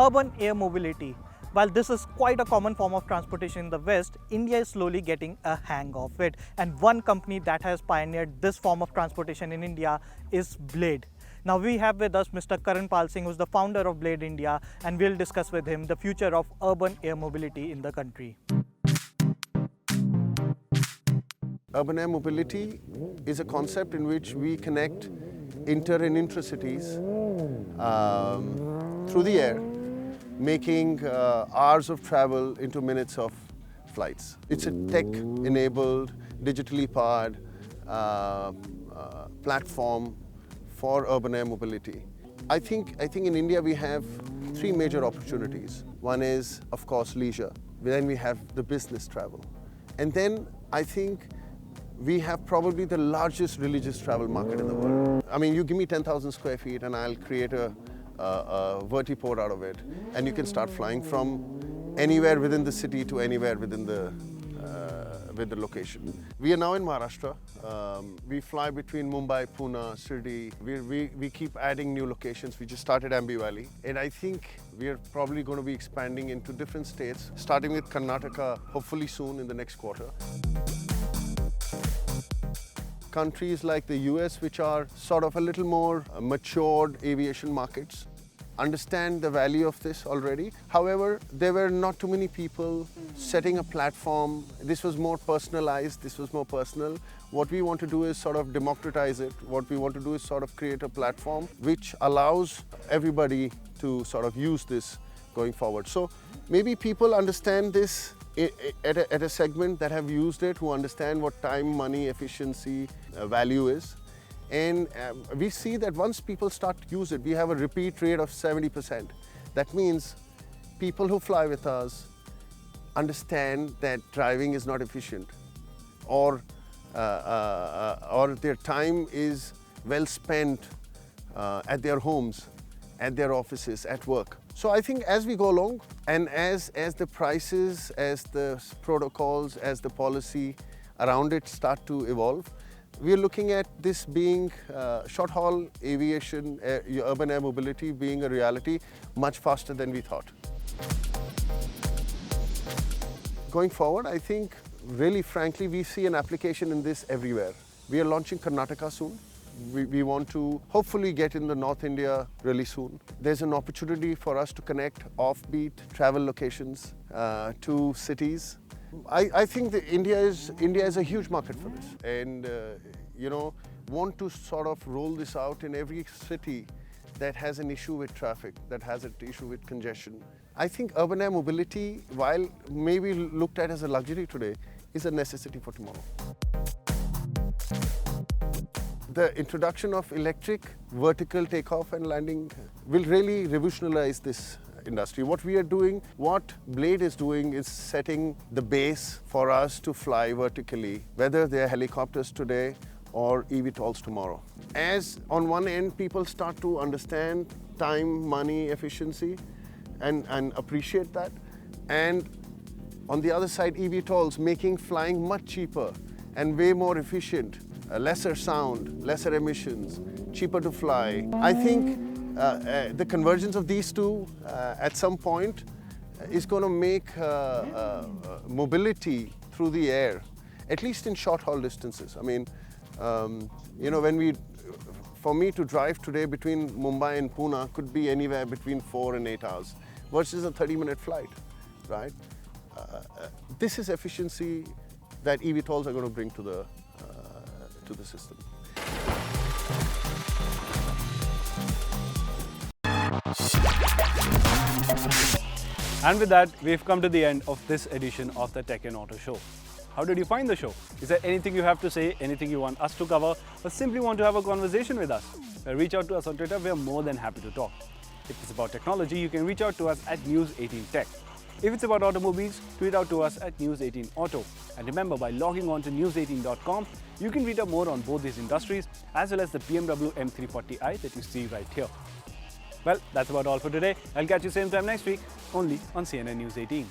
Urban air mobility. While this is quite a common form of transportation in the West, India is slowly getting a hang of it. And one company that has pioneered this form of transportation in India is Blade. Now we have with us Mr. Karan Pal Singh, who is the founder of Blade India, and we'll discuss with him the future of urban air mobility in the country. Urban air mobility is a concept in which we connect inter and intra-cities through the air, making hours of travel into minutes of flights. It's a tech-enabled, digitally powered platform for urban air mobility. I think in India we have three major opportunities. One is, of course, leisure. Then we have the business travel. And then I think we have probably the largest religious travel market in the world. I mean, you give me 10,000 square feet and I'll create a vertiport out of it. And you can start flying from anywhere within the city to anywhere within the location. We are now in Maharashtra. We fly between Mumbai, Pune, Shirdi. We keep adding new locations. We just started Ambi Valley. And I think we are probably going to be expanding into different states, starting with Karnataka, hopefully soon in the next quarter. Countries like the US, which are sort of a little more matured aviation markets, understand the value of this already. However, there were not too many people setting a platform. This was more personalized, this was more personal. What we want to do is sort of democratize it. What we want to do is sort of create a platform which allows everybody to sort of use this going forward. So maybe people understand this at a segment that have used it, who understand what time, money, efficiency, value is. And we see that once people start to use it, we have a repeat rate of 70%. That means people who fly with us understand that driving is not efficient, or their time is well spent at their homes, at their offices, at work. So I think as we go along, and as the prices, as the protocols, as the policy around it start to evolve, we are looking at this being short-haul aviation, urban air mobility being a reality much faster than we thought. Going forward, I think, really frankly, we see an application in this everywhere. We are launching Karnataka soon. We want to hopefully get in the North India really soon. There's an opportunity for us to connect offbeat travel locations to cities. I think that India is a huge market for this, and want to sort of roll this out in every city that has an issue with traffic, that has an issue with congestion. I think urban air mobility, while maybe looked at as a luxury today, is a necessity for tomorrow. The introduction of electric vertical takeoff and landing will really revolutionize this industry. What we are doing, what Blade is doing, is setting the base for us to fly vertically, whether they are helicopters today or eVTOLs tomorrow. As on one end people start to understand time, money, efficiency and appreciate that, and on the other side eVTOLs making flying much cheaper and way more efficient, lesser sound, lesser emissions, cheaper to fly. I think the convergence of these two at some point is going to make mobility through the air, at least in short-haul distances. I mean, for me to drive today between Mumbai and Pune could be anywhere between 4 and 8 hours versus a 30-minute flight, right? This is efficiency that eVTOLs are going to bring to the system. And with that, we've come to the end of this edition of the Tech and Auto Show. How did you find the show? Is there anything you have to say, anything you want us to cover, or simply want to have a conversation with us? Well, reach out to us on Twitter. We are more than happy to talk. If it's about technology, you can reach out to us at News18Tech. If it's about automobiles, tweet out to us at News18Auto. And remember, by logging on to news18.com, you can read up more on both these industries, as well as the BMW M340i that you see right here. Well, that's about all for today. I'll catch you same time next week, only on CNN News 18.